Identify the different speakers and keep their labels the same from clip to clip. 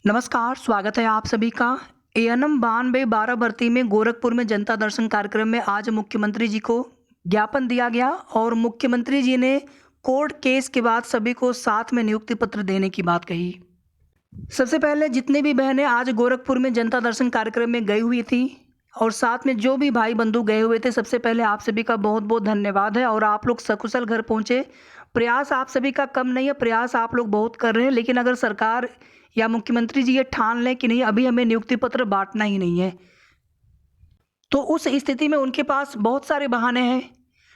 Speaker 1: नमस्कार, स्वागत है आप सभी का। एएनएम 92-12 भर्ती में गोरखपुर में जनता दर्शन कार्यक्रम में आज मुख्यमंत्री जी को ज्ञापन दिया गया और मुख्यमंत्री जी ने कोर्ट केस के बाद सभी को साथ में नियुक्ति पत्र देने की बात कही। सबसे पहले जितनी भी बहनें आज गोरखपुर में जनता दर्शन कार्यक्रम में गई हुई थी और साथ में जो भी भाई बंधु गए हुए थे, सबसे पहले आप सभी का बहुत बहुत धन्यवाद है और आप लोग सकुशल घर पहुँचे। प्रयास आप सभी का कम नहीं है, प्रयास आप लोग बहुत कर रहे हैं, लेकिन अगर सरकार या मुख्यमंत्री जी ये ठान लें कि नहीं, अभी हमें नियुक्ति पत्र बांटना ही नहीं है, तो उस स्थिति में उनके पास बहुत सारे बहाने हैं।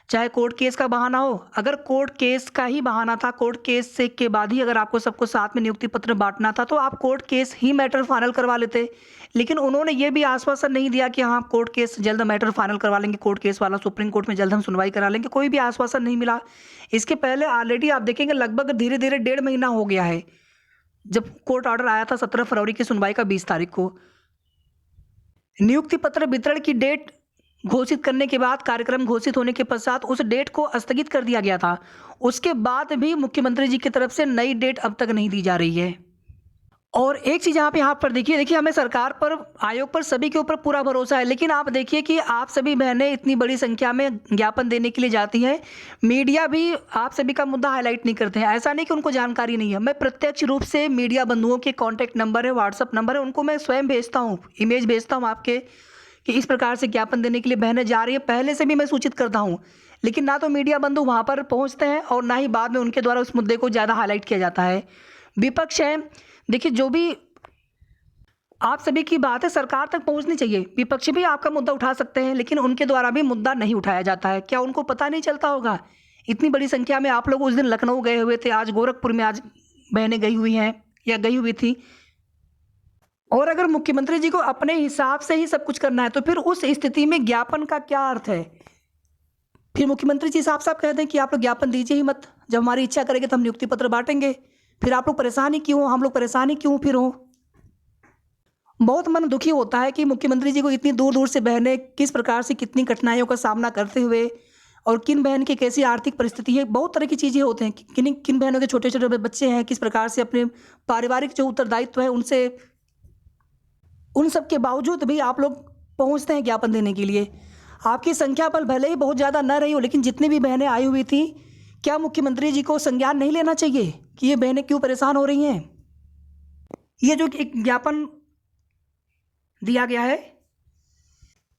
Speaker 1: चाहे कोर्ट केस का बहाना हो, अगर कोर्ट केस का ही बहाना था, कोर्ट केस से के बाद ही अगर आपको सबको साथ में नियुक्ति पत्र बांटना था, तो आप कोर्ट केस ही मैटर फाइनल करवा लेते। लेकिन उन्होंने ये भी आश्वासन नहीं दिया कि हाँ, कोर्ट केस जल्द मैटर फाइनल करवा लेंगे, कोर्ट केस वाला सुप्रीम कोर्ट में जल्द हम सुनवाई करा लेंगे, कोई भी आश्वासन नहीं मिला। इसके पहले ऑलरेडी आप देखेंगे लगभग धीरे धीरे 1.5 महीना हो गया है, जब कोर्ट ऑर्डर आया था 17 फरवरी की सुनवाई का 20 तारीख को। नियुक्ति पत्र वितरण की डेट घोषित करने के बाद, कार्यक्रम घोषित होने के पश्चात उस डेट को स्थगित कर दिया गया था। उसके बाद भी मुख्यमंत्री जी की तरफ से नई डेट अब तक नहीं दी जा रही है। और एक चीज़ यहाँ पर देखिए हमें सरकार पर, आयोग पर, सभी के ऊपर पूरा भरोसा है, लेकिन आप देखिए कि आप सभी बहनें इतनी बड़ी संख्या में ज्ञापन देने के लिए जाती हैं, मीडिया भी आप सभी का मुद्दा हाईलाइट नहीं करते हैं। ऐसा नहीं कि उनको जानकारी नहीं है, मैं प्रत्यक्ष रूप से मीडिया बंधुओं के कॉन्टैक्ट नंबर है, व्हाट्सअप नंबर है, उनको मैं स्वयं भेजता हूँ, इमेज भेजता हूँ आपके, कि इस प्रकार से ज्ञापन देने के लिए बहनें जा रही है, पहले से भी मैं सूचित करता हूँ। लेकिन ना तो मीडिया बंधु वहाँ पर पहुँचते हैं और ना ही बाद में उनके द्वारा उस मुद्दे को ज़्यादा हाईलाइट किया जाता है। विपक्ष है, देखिए जो भी आप सभी की बात है सरकार तक पहुंचनी चाहिए। विपक्ष भी आपका मुद्दा उठा सकते हैं, लेकिन उनके द्वारा भी मुद्दा नहीं उठाया जाता है। क्या उनको पता नहीं चलता होगा? इतनी बड़ी संख्या में आप लोग उस दिन लखनऊ गए हुए थे, आज गोरखपुर में आज बहनें गई हुई हैं या गई हुई थी। और अगर मुख्यमंत्री जी को अपने हिसाब से ही सब कुछ करना है, तो फिर उस स्थिति में ज्ञापन का क्या अर्थ है? फिर मुख्यमंत्री जी साफ साफ कह दें कि आप लोग ज्ञापन दीजिए ही मत, जब हमारी इच्छा करेगी तो हम नियुक्ति पत्र बांटेंगे। फिर आप लोग परेशान ही क्यों हो, हम लोग परेशान ही क्यों फिर हो? बहुत मन दुखी होता है कि मुख्यमंत्री जी को इतनी दूर दूर से बहनें किस प्रकार से, कितनी कठिनाइयों का सामना करते हुए, और किन बहन की कैसी आर्थिक परिस्थिति है, बहुत तरह की चीज़ें होते हैं, किन किन बहनों के छोटे छोटे बच्चे हैं, किस प्रकार से अपने पारिवारिक जो उत्तरदायित्व है उनसे, उन सब के बावजूद भी आप लोग पहुंचते हैं ज्ञापन देने के लिए। आपकी संख्या बल भले ही बहुत ज़्यादा न रही हो, लेकिन जितनी भी बहनें आई हुई थी, क्या मुख्यमंत्री जी को संज्ञान नहीं लेना चाहिए कि ये बहनें क्यों परेशान हो रही हैं? ये जो एक ज्ञापन दिया गया है,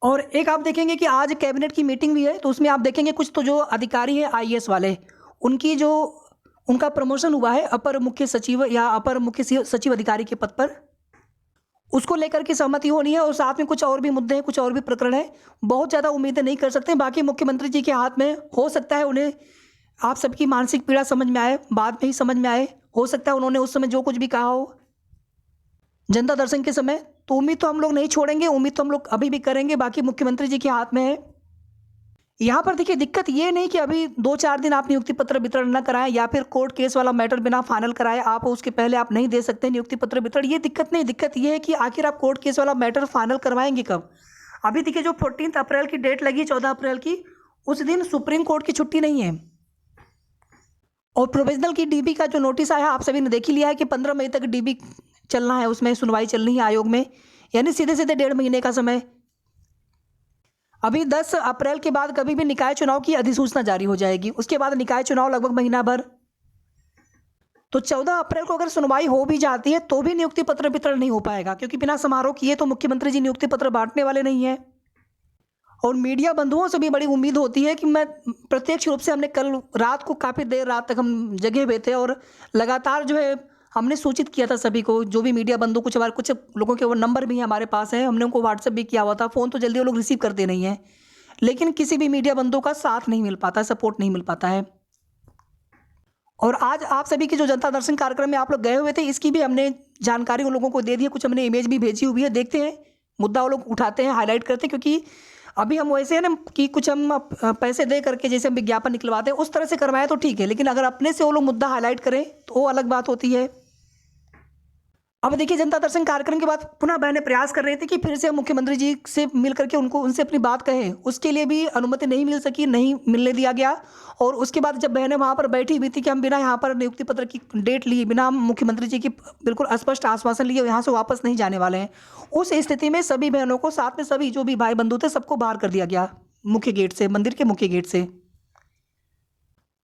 Speaker 1: और एक आप देखेंगे कि आज कैबिनेट की मीटिंग भी है, तो उसमें आप देखेंगे कुछ तो जो अधिकारी हैं आईएएस वाले, उनकी जो, उनका प्रमोशन हुआ है अपर मुख्य सचिव या अपर मुख्य सचिव अधिकारी के पद पर, उसको लेकर के सहमति होनी है, और साथ में कुछ और भी मुद्दे हैं, कुछ और भी प्रकरण है। बहुत ज़्यादा उम्मीदें नहीं कर सकते, बाकी मुख्यमंत्री जी के हाथ में, हो सकता है उन्हें आप सबकी मानसिक पीड़ा समझ में आए, बाद में ही समझ में आए, हो सकता है उन्होंने उस समय जो कुछ भी कहा हो जनता दर्शन के समय, तो उम्मीद तो हम लोग नहीं छोड़ेंगे, उम्मीद तो हम लोग अभी भी करेंगे, बाकी मुख्यमंत्री जी के हाथ में है। यहाँ पर देखिए दिक्कत ये नहीं कि अभी 2-4 दिन आप नियुक्ति पत्र वितरण न कराएं, या फिर कोर्ट केस वाला मैटर बिना फाइनल कराए आप उसके पहले आप नहीं दे सकते नियुक्ति पत्र वितरण, ये दिक्कत नहीं। दिक्कत ये है कि आखिर आप कोर्ट केस वाला मैटर फाइनल करवाएंगे कब? अभी देखिए जो 14 अप्रैल की डेट लगी, 14 अप्रैल की, उस दिन सुप्रीम कोर्ट की छुट्टी नहीं है, और प्रोविजनल की डीबी का जो नोटिस आया आप सभी ने देख ही लिया है कि 15 मई तक डीबी चलना है, उसमें सुनवाई चलनी है आयोग में, यानी सीधे सीधे 1.5 महीने का समय। अभी 10 अप्रैल के बाद कभी भी निकाय चुनाव की अधिसूचना जारी हो जाएगी, उसके बाद निकाय चुनाव लगभग महीना भर, तो 14 अप्रैल को अगर सुनवाई हो भी जाती है तो भी नियुक्ति पत्र वितरण नहीं हो पाएगा, क्योंकि बिना समारोह किए तो मुख्यमंत्री जी नियुक्ति पत्र बांटने वाले नहीं है। और मीडिया बंधुओं से भी बड़ी उम्मीद होती है कि मैं प्रत्यक्ष रूप से, हमने कल रात को काफ़ी देर रात तक हम जगे हुए थे, और लगातार जो है हमने सूचित किया था सभी को, जो भी मीडिया बंधु, कुछ लोगों के वो नंबर भी हमारे पास है, हमने उनको व्हाट्सएप भी किया हुआ था, फ़ोन तो जल्दी वो लोग रिसीव करते नहीं हैं, लेकिन किसी भी मीडिया बंधु का साथ नहीं मिल पाता, सपोर्ट नहीं मिल पाता है। और आज आप सभी की जो जनता दर्शन कार्यक्रम में आप लोग गए हुए थे, इसकी भी हमने जानकारी उन लोगों को दे दी है, कुछ हमने इमेज भी भेजी हुई है, देखते हैं मुद्दा वो लोग उठाते हैं, हाईलाइट करते हैं, क्योंकि अभी हम वैसे हैं ना कि कुछ हम पैसे दे करके जैसे हम विज्ञापन निकलवाते हैं उस तरह से करवाएं तो ठीक है, लेकिन अगर अपने से वो लोग मुद्दा हाईलाइट करें तो वो अलग बात होती है। अब देखिए जनता दर्शन कार्यक्रम के बाद पुनः बहनें प्रयास कर रही थी कि फिर से हम मुख्यमंत्री जी से मिल करके उनसे अपनी बात कहें। उसके लिए भी अनुमति नहीं मिल सकी, नहीं मिलने दिया गया। और उसके बाद जब बहनें वहाँ पर बैठी हुई थी कि हम बिना यहाँ पर नियुक्ति पत्र की डेट लिए, बिना हम मुख्यमंत्री जी की बिल्कुल स्पष्ट आश्वासन लिए यहाँ से वापस नहीं जाने वाले हैं, उस स्थिति में सभी बहनों को, साथ में सभी जो भी भाई बंधु थे, सबको बाहर कर दिया गया मुख्य गेट से, मंदिर के मुख्य गेट से।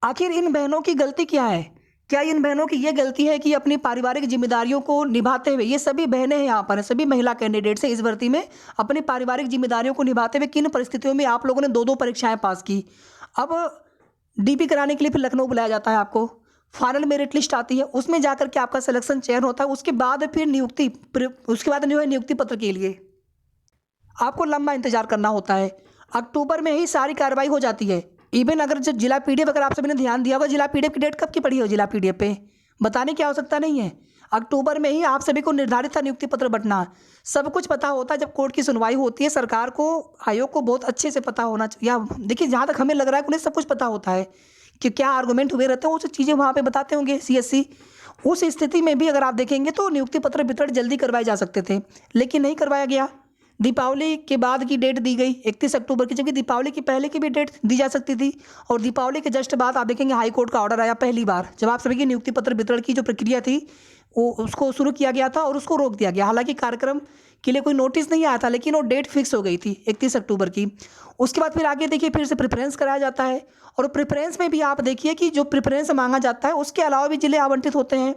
Speaker 1: आखिर इन बहनों की गलती क्या है? क्या इन बहनों की ये गलती है कि अपनी पारिवारिक जिम्मेदारियों को निभाते हुए, ये सभी बहनें हैं यहाँ पर, सभी महिला कैंडिडेट्स हैं इस भर्ती में, अपनी पारिवारिक जिम्मेदारियों को निभाते हुए किन परिस्थितियों में आप लोगों ने 2-2 परीक्षाएं पास की। अब डीपी कराने के लिए फिर लखनऊ बुलाया जाता है आपको, फाइनल मेरिट लिस्ट आती है, उसमें जाकर के आपका सिलेक्शन चयन होता है, उसके बाद फिर उसके बाद जो है नियुक्ति पत्र के लिए आपको लंबा इंतजार करना होता है। अक्टूबर में ही सारी कार्रवाई हो जाती है। इवन अगर जब जिला पीडीएफ, अगर आप सभी ने ध्यान दिया होगा, जिला पीडीएफ की डेट कब की पड़ी हो, जिला पीडीएफ पे बताने की आवश्यकता नहीं है। अक्टूबर में ही आप सभी को निर्धारित था नियुक्ति पत्र बंटना, सब कुछ पता होता है। जब कोर्ट की सुनवाई होती है, सरकार को, आयोग को बहुत अच्छे से पता होना चाहिए। या देखिए, जहाँ तक हमें लग रहा है उन्हें सब कुछ पता होता है कि क्या आर्गूमेंट हुए रहते हैं, वो सब चीज़ें वहाँ पे बताते होंगे सीएससी। उस स्थिति में भी अगर आप देखेंगे तो नियुक्ति पत्र वितरण जल्दी करवाए जा सकते थे, लेकिन नहीं करवाया गया। दीपावली के बाद की डेट दी गई 31 अक्टूबर की, जबकि दीपावली की पहले की भी डेट दी जा सकती थी। और दीपावली के जस्ट बाद आप देखेंगे हाई कोर्ट का ऑर्डर आया पहली बार, जब आप सभी की नियुक्ति पत्र वितरण की जो प्रक्रिया थी वो उसको शुरू किया गया था और उसको रोक दिया गया। हालांकि कार्यक्रम के लिए कोई नोटिस नहीं आया था, लेकिन वो डेट फिक्स हो गई थी 31 अक्टूबर की। उसके बाद फिर आगे देखिए, फिर से प्रेफरेंस कराया जाता है, और प्रेफरेंस में भी आप देखिए कि जो प्रेफरेंस मांगा जाता है उसके अलावा भी जिले आवंटित होते हैं।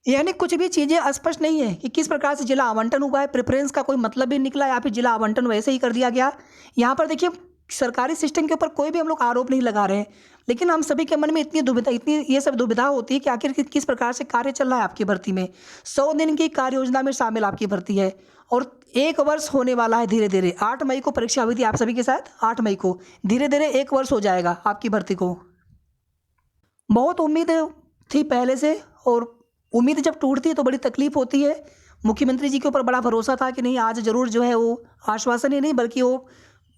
Speaker 1: यानी कुछ भी चीज़ें स्पष्ट नहीं है कि किस प्रकार से जिला आवंटन हुआ है, प्रेफरेंस का कोई मतलब भी निकला या फिर जिला आवंटन वैसे ही कर दिया गया। यहाँ पर देखिए, सरकारी सिस्टम के ऊपर कोई भी हम लोग आरोप नहीं लगा रहे हैं, लेकिन हम सभी के मन में इतनी ये सब दुविधा होती है कि आखिर किस प्रकार से कार्य चल रहा है आपकी भर्ती में। 100 दिन की कार्य योजना में शामिल आपकी भर्ती है और 1 वर्ष होने वाला है धीरे धीरे। 8 मई को परीक्षा हुई थी आप सभी के साथ, 8 मई को, धीरे धीरे 1 वर्ष हो जाएगा आपकी भर्ती को। बहुत उम्मीद थी पहले से, और उम्मीद जब टूटती है तो बड़ी तकलीफ होती है। मुख्यमंत्री जी के ऊपर बड़ा भरोसा था कि नहीं, आज जरूर जो है वो आश्वासन ही नहीं बल्कि वो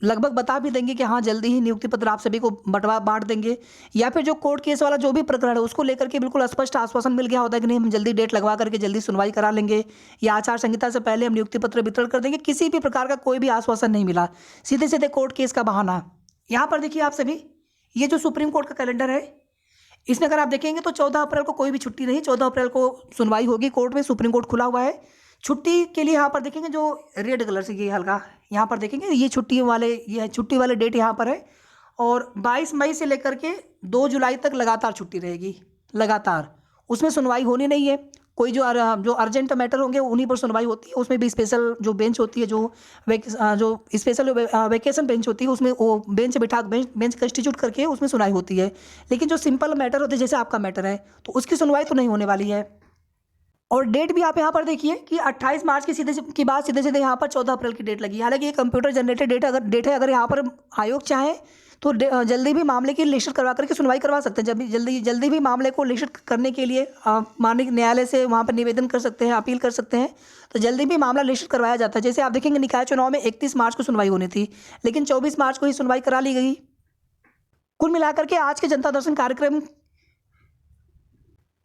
Speaker 1: लगभग बता भी देंगे कि हाँ जल्दी ही नियुक्ति पत्र आप सभी को बांट देंगे, या फिर जो कोर्ट केस वाला जो भी प्रकरण है उसको लेकर के बिल्कुल स्पष्ट आश्वासन मिल गया होता है कि नहीं, हम जल्दी डेट लगवा करके जल्दी सुनवाई करा लेंगे, या आचार संहिता से पहले हम नियुक्ति पत्र वितरण कर देंगे। किसी भी प्रकार का कोई भी आश्वासन नहीं मिला, सीधे सीधे कोर्ट केस का बहाना। यहाँ पर देखिए आप सभी, ये जो सुप्रीम कोर्ट का कैलेंडर है, इसमें अगर आप देखेंगे तो 14 अप्रैल को कोई भी छुट्टी नहीं, 14 अप्रैल को सुनवाई होगी कोर्ट में, सुप्रीम कोर्ट खुला हुआ है। छुट्टी के लिए यहाँ पर देखेंगे जो रेड कलर से ये हल्का यहाँ पर देखेंगे, ये छुट्टी वाले डेट यहाँ पर है। और 22 मई से लेकर के 2 जुलाई तक लगातार छुट्टी रहेगी, लगातार। उसमें सुनवाई होनी नहीं है, कोई जो अर्जेंट मैटर होंगे उन्हीं पर सुनवाई होती है। उसमें भी स्पेशल जो बेंच होती है, जो स्पेशल वैकेशन बेंच होती है, उसमें वो बेंच कंस्टिट्यूट करके उसमें सुनवाई होती है। लेकिन जो सिंपल मैटर होते हैं, जैसे आपका मैटर है, तो उसकी सुनवाई तो नहीं होने वाली है। और डेट भी आप यहाँ पर देखिए कि 28 मार्च की सीधे यहाँ पर 14 अप्रैल की डेट लगी। हालांकि ये कंप्यूटर जनरेटेड डेट है, अगर यहाँ पर आयोग चाहे तो जल्दी भी मामले की लिस्ट करवा करके सुनवाई करवा सकते हैं। जब भी जल्दी भी मामले को लिस्ट करने के लिए माननीय न्यायालय से वहाँ पर निवेदन कर सकते हैं, अपील कर सकते हैं, तो जल्दी भी मामला लिस्ट करवाया जाता है। जैसे आप देखेंगे निकाय चुनाव में 31 मार्च को सुनवाई होनी थी, लेकिन 24 मार्च को ही सुनवाई करा ली गई। कुल मिलाकर के आज के जनता दर्शन कार्यक्रम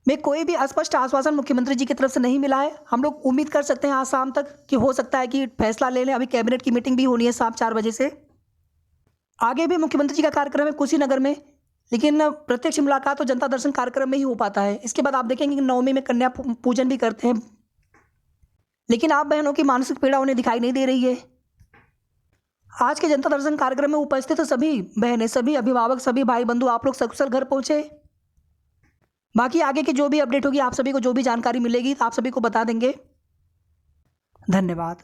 Speaker 1: में कोई भी स्पष्ट आश्वासन मुख्यमंत्री जी की तरफ से नहीं मिला है। हम लोग उम्मीद कर सकते हैं आज शाम तक कि हो सकता है कि फैसला ले लें। अभी कैबिनेट की मीटिंग भी होनी है शाम 4 बजे से। आगे भी मुख्यमंत्री जी का कार्यक्रम है कुशीनगर में, लेकिन प्रत्यक्ष मुलाकात तो जनता दर्शन कार्यक्रम में ही हो पाता है। इसके बाद आप देखेंगे कि नवमी में कन्या पूजन भी करते हैं, लेकिन आप बहनों की मानसिक पीड़ा उन्हें दिखाई नहीं दे रही है। आज के जनता दर्शन कार्यक्रम में उपस्थित सभी बहनें, सभी अभिभावक, सभी भाई बंधु, आप लोग सकुशल घर पहुंचे। बाकी आगे की जो भी अपडेट होगी, आप सभी को जो भी जानकारी मिलेगी, आप सभी को बता देंगे। धन्यवाद।